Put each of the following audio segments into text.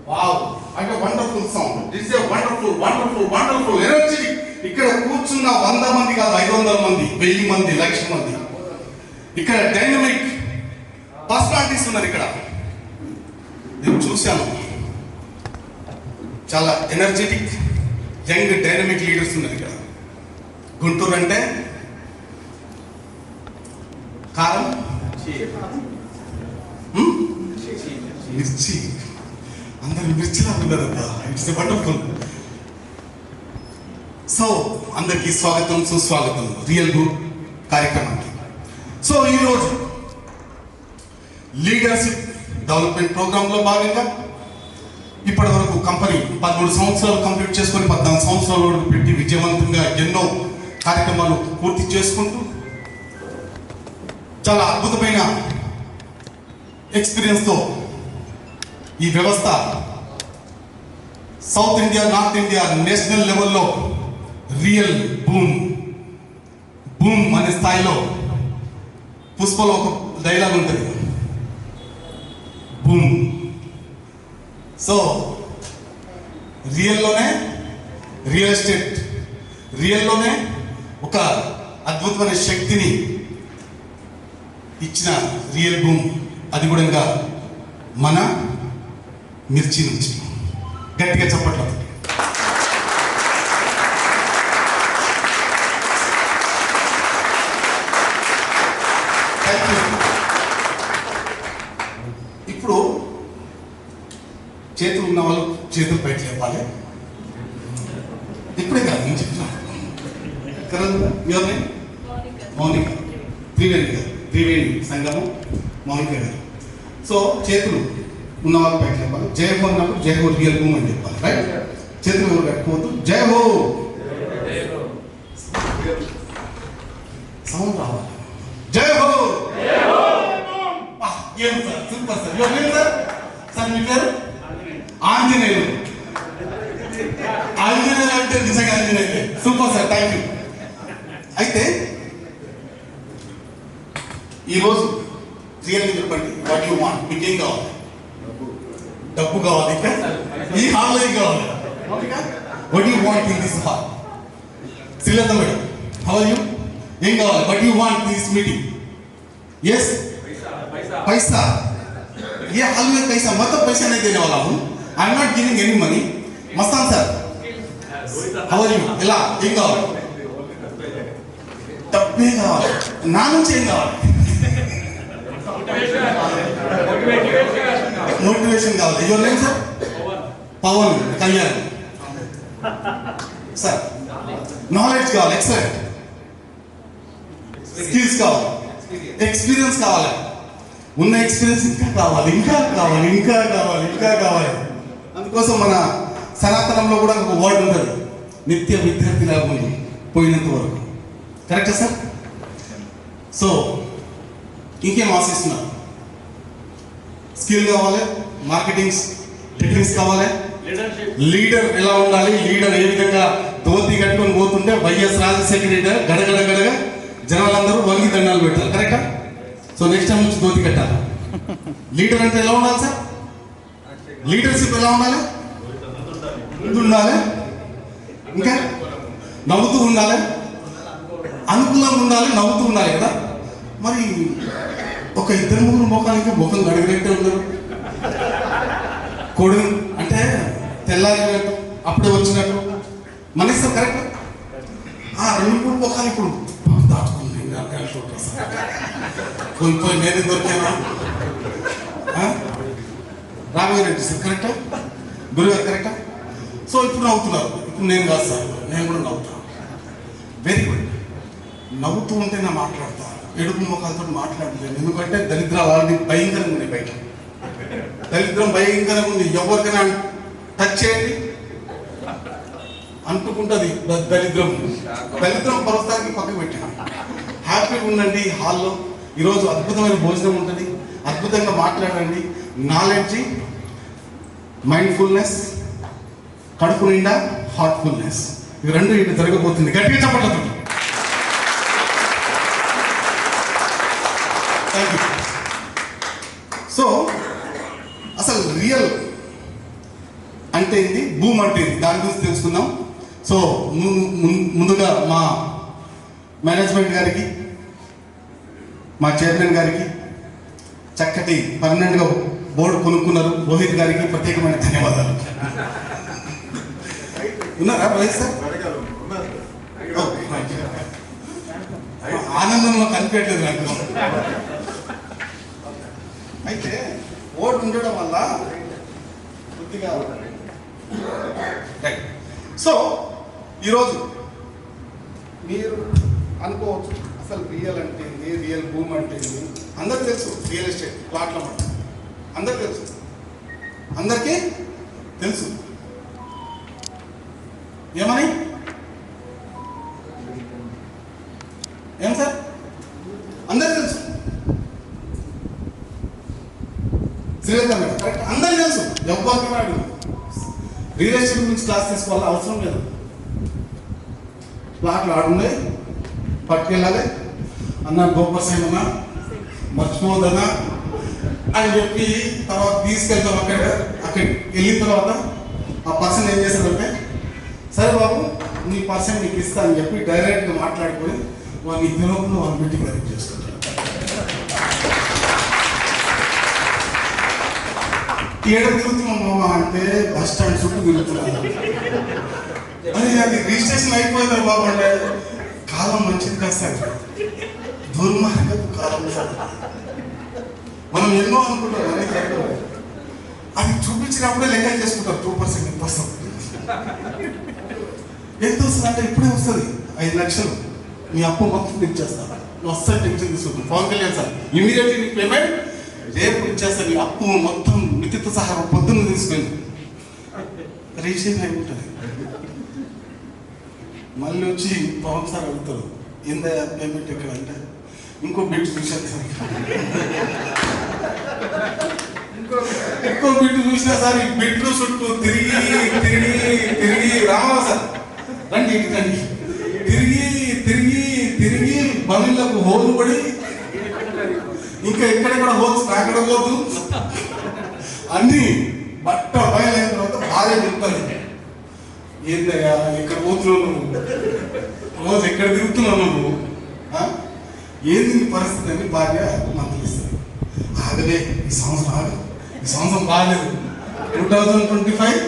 Wow, అంటే wonderful sound. This a wonderful wonderful wonderful energy. ఇక్కడ కూర్చున్న 100 మంది కాదు, 500 మంది, 1000 మంది, 1,00,000 మంది. ఇక్కడ డైనమిక్ పర్సనాలిటీస్ ఉన్నారు. ఇక్కడ నేను చూశాను, చాలా ఎనర్జెటిక్ యంగ్ డైనమిక్ లీడర్స్ ఉన్నారు ఇక్కడ. గుంటూరు అంటే కారం, మిర్చి, అందరు మిర్చిలా ఉన్నారబ్బా. It's wonderful. సో అందరికీ స్వాగతం, సుస్వాగతం రియల్ గ్రూప్ కార్యక్రమానికి. సో ఈరోజు లీడర్షిప్ డెవలప్మెంట్ ప్రోగ్రాంలో భాగంగా ఇప్పటి వరకు కంపెనీ 13 సంవత్సరాలు కంప్లీట్ చేసుకొని 14 సంవత్సరాల వరకు పెట్టి విజయవంతంగా ఎన్నో కార్యక్రమాలు పూర్తి చేసుకుంటూ చాలా అద్భుతమైన ఎక్స్పీరియన్స్తో ఈ వ్యవస్థ south India, north India, national లెవెల్లో రియల్ బూమ్ అనే స్థాయిలో పుష్పలో ఒక డైలాగ్ ఉంటుంది, బూమ్. సో రియల్లోనే రియల్ ఎస్టేట్, రియల్లోనే ఒక అద్భుతమైన శక్తిని ఇచ్చిన రియల్ బూమ్, అది కూడా మన మిర్చి నుంచి. గట్టిగా చప్పట్లు. ఇప్పుడు చేతులు ఉన్న వాళ్ళు చేతులు పైకి లేపాలి. ఇప్పుడే కాదు, నేను చెప్తున్నా కదా. ఎవరిని? మౌనిక, త్రివేణి సంగమం మౌనిక గారు. సో చేతులు ఉన్న వాళ్ళు పైకి లేపాలి. జయ హో అన్నప్పుడు జయ హో రియల్ బూమ్ అని చెప్పాలి. రైట్? చేతులు ఎవరు కట్టుకోవద్దు. జయ హో సౌండ్ రావాలి. జయ హో. ఏం సార్, సూపర్ సార్. ఎవరు లేదు సార్? సార్ మీ పేరు? ఆంజనేయులు. ఆంజనేయులు అంటే నిజంగా ఆంజనేయులే. Super sir, thank you. అయితే ఈరోజు రియల్గా చెప్పండి, వాట్ యూ వాంట్. మీకు ఏం కావాలి? డబ్బు కావాలి. ఇంకా ఈ హాల్లో ఏం కావాలి? What you want in this hall? Srilatha madam, how are you? ఏం కావాలి? What you want this meeting? Yes, पैसा. ये हाल में पैसा मतलब पैसा नहीं देने वाला हूँ. I am not giving any money. Mastan sir, how are you? ఇలా ఏం కావాలి? డబ్బే కావాలి. నా నుంచి ఏం కావాలి? మోటివేషన్ కావాలి. Your name sir? Pawan Kalyan sir. Knowledge కావాలి, ఎక్సలెంట్. స్కిల్స్ కావాలి, ఎక్స్పీరియన్స్ కావాలి. ఉన్న ఎక్స్పీరియన్స్ ఇంకా కావాలి, ఇంకా కావాలి, ఇంకా కావాలి, ఇంకా కావాలి. అందుకోసం మన సనాతనంలో కూడా ఒక వర్డ్ ఉంటుంది, నిత్య విద్యార్థిలా ఉంది పోయినంత వరకు. కరెక్టా సార్? సో ఇంకేం ఆశిస్తున్నారు? స్కిల్ కావాలి, మార్కెటింగ్ టెక్నిక్స్ కావాలి, లీడర్ ఎలా ఉండాలి, లీడర్ ఏ విధంగా ధోతి కట్టుకొని పోతుంటే వైఎస్ రాజశేఖర రెడ్డి గడగడ జనాలందరూ వంగి దండాలు పెట్టాలి. కరెక్టా? సో నెక్స్ట్ టైం నుంచి ధోతి కట్టాలి. లీడర్ అంటే ఎలా ఉండాలి సార్? లీడర్షిప్ ఎలా ఉండాలి? ముందు ఉండాలి, ఇంకా నవ్వుతూ ఉండాలి, అనుకూలంగా ఉండాలి, నవ్వుతూ ఉండాలి కదా. మరి ఒక 2-3 ముఖానికి ముఖం గడిగినట్టే ఉన్నారు. కొడు అంటే తెల్లారినట్టు, అప్పుడే వచ్చినట్టు మనిస్తాం. కరెక్ట్? 2-3 ముఖాలు ఇప్పుడు దాటుకుంది. పోయి నేనే దొరికానా? రామగారెడ్డి సార్ కరెక్టా? గురుగారు కరెక్టా? సో ఇప్పుడు నవ్వుతున్నారు. ఇప్పుడు నేను కాదు సార్, నేను కూడా నవ్వుతాను. Very good. నవ్వుతూ ఉంటే నా మాట్లాడతాను, ఎడుపు ముఖాలతో మాట్లాడలేదు. ఎందుకంటే దరిద్రాలు ఆల్రెడీ భయంకరంగా ఉంది బయట. దరిద్రం భయంకరంగా ఉంది. ఎవరికైనా టచ్ చేయండి, అంటుకుంటుంది దరిద్రం. దరిద్రం పరస్థానికి పక్కకు పెట్టాను. హ్యాపీగా ఉండండి హాల్లో. ఈరోజు అద్భుతమైన భోజనం ఉంటుంది, అద్భుతంగా మాట్లాడండి. నాలెడ్జి, మైండ్ఫుల్నెస్, కడుపు నిండా హార్ట్ఫుల్నెస్, ఇవి రెండు ఇక్కడ జరగబోతుంది. గట్టిగా చెప్పట్లేదు. Thank you. సో అసలు రియల్ అంటే ఏంటి, భూమి అంటే ఏంటి, దాని గురించి తెలుసుకుందాం. సో ముందుగా మా మేనేజ్మెంట్ గారికి, మా చైర్మన్ గారికి, చక్కటి పర్మనెంట్గా బోర్డు కొనుక్కున్నారు రోహిత్ గారికి ప్రత్యేకమైన ధన్యవాదాలు. ఉన్నారా రోహిత్ సార్? ఆనందంలో కనిపించట్లేదు నాకు. అయితే బోర్డు ఉండడం వల్ల కొద్దిగా సో ఈరోజు మీరు అనుకోవచ్చు అసలు రియల్ అంటే ఏంటి, రియల్ భూమి అంటే ఏంటి. అందరికి తెలుసు రియల్ ఎస్టేట్ ప్లాట్ల మాట అందరికి తెలుసు, అందరికీ తెలుసు. ఏమని ఏం సార్ అందరికి తెలుసు, శ్రీలంక కరెక్ట్ అందరికి తెలుసు. ఎవరికి వాడు రియల్ ఎస్టేట్ గురించి క్లాస్ తీసుకోవాలని అవసరం లేదు. ప్లాట్లు ఆడున్నాయి, పట్టుకెళ్ళాలి అన్న, గోపర్సైన్ అన్నా మర్చిపోవద్దన్నా అని చెప్పి తర్వాత తీసుకెళ్తాం. అక్కడికి వెళ్ళిన తర్వాత ఆ పర్సన్ ఏం చేశాడంటే, సరే బాబు నీ పర్సన్ నీకు ఇస్తా అని చెప్పి డైరెక్ట్గా మాట్లాడుకొని వాళ్ళని తినకుండా వాళ్ళు మీటింగ్ అరేంజ్ చేసుకుంటారు. ఏడ తిరుగుతున్నాం మామ అంటే బస్ స్టాండ్ చుట్టూ తిరుగుతున్నాం. అది రిజిస్ట్రేషన్ అయిపోయింది బాబు అంటే కాలం మంచిది కాదు సార్, దుర్మార్గపు కాలం సార్. మనం ఎన్నో అనుకుంటాం అనే జరగదు. అది చూపించినప్పుడే లెక్క చేసుకుంటారు 2% ఎంత వస్తుంది, ఎంత వస్తుంది అంటే ఇప్పుడే వస్తుంది 5 లక్షలు మీ అప్పు మొత్తం ఇచ్చేస్తారు. వస్తాను టెన్షన్ తీసుకుంటాం. పవన్ కళ్యాణ్ సార్ ఇమీడియట్లీ నీకు పేమెంట్ రేపు ఇచ్చేస్తాను, నీ అప్పు మొత్తం మితితో సహా పొద్దున్న తీసుకొని రిజిస్ట్రేషన్ అయి ఉంటుంది. మళ్ళీ వచ్చి పవన్ సార్ అడుగుతారు ఎంత పేమెంట్ ఎక్కడ అంటే ఇంకో బిట్ చూసాను సార్, ఇంకో బిట్ చూసినా సార్ ఈ బిట్లు చుట్టూ తిరిగి తిరిగి తిరిగి రావా సార్ రండి రండి తిరిగి తిరిగి తిరిగి బదులకు హోలు పడి ఇంకా ఎక్కడెక్కడ హోల్స్ అక్కడ పోతు అన్ని బట్ట బయలైన తర్వాత భార్య చెప్తాను, ఏందయ్యా ఇక్కడ పోతున్నావు నువ్వు, రోజు ఎక్కడ తిరుగుతున్నావు నువ్వు, ఏంది నీ పరిస్థితి అని భార్య మందలిస్తుంది. ఆగలే ఈ సంవత్సరం ఆగదు, ఈ సంవత్సరం బాగాలేదు, 2025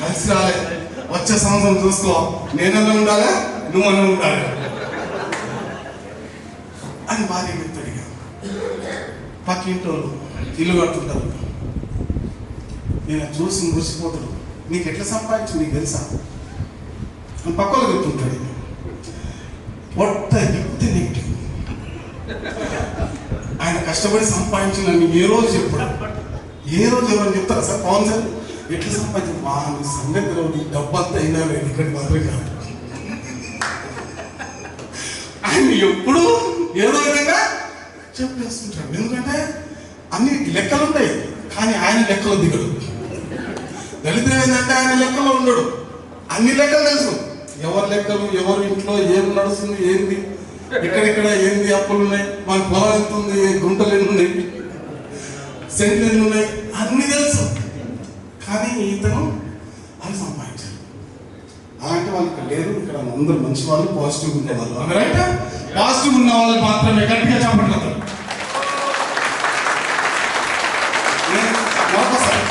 కలిసి రాలే, వచ్చే సంవత్సరం చూసుకో, నేనన్నా ఉండాలా నువ్వన్నా ఉండాలి అని భార్య చెప్తాడు. ఇక పక్కింటి వాళ్ళు ఇల్లు కడుతుంటారు, నేను చూసి మురిసిపోతాడు, నీకు ఎట్లా సంపాదించు నీకు తెలుసా అని పక్కలు చెప్తుంటాడు. పొట్ట గిఫ్ట్ నెగిటివ్, ఆయన కష్టపడి సంపాదించిన ఏ రోజు చెప్పాడు, ఏ రోజు ఎవరైనా చెప్తారా సార్ పవన్ సార్ ఎట్లా సంపాదించారు, మా సంగతి డబ్బంతా అయినా లేదు ఇక్కడ మాత్రమే కాదు. ఆయన ఎప్పుడు ఏదో విధంగా చెప్పేస్తుంటాడు, ఎందుకంటే అన్ని లెక్కలు ఉంటాయి కానీ ఆయన లెక్కలో దిగడు. దళితులు ఏంటంటే ఆయన లెక్కలో ఉండడు, అన్ని లెక్కలు తెలుసు, ఎవరి లెక్కలు, ఎవరి ఇంట్లో ఏం నడుస్తుంది, ఏంది ఎక్కడెక్కడ ఏంది అప్పులు ఉన్నాయి, మన పొలం ఎంత ఉంది, గుంటలు ఎన్ని ఉన్నాయి, సెంట్లు ఎన్ని ఉన్నాయి, అన్ని తెలుసు. కానీ ఇతను అది సంపాదించారు. అలాంటి వాళ్ళు ఇక్కడ లేరు, ఇక్కడ అందరూ మంచి వాళ్ళు, పాజిటివ్ ఉండే వాళ్ళు. పాజిటివ్ ఉన్న వాళ్ళు మాత్రమే గట్టిగా చెప్పండి.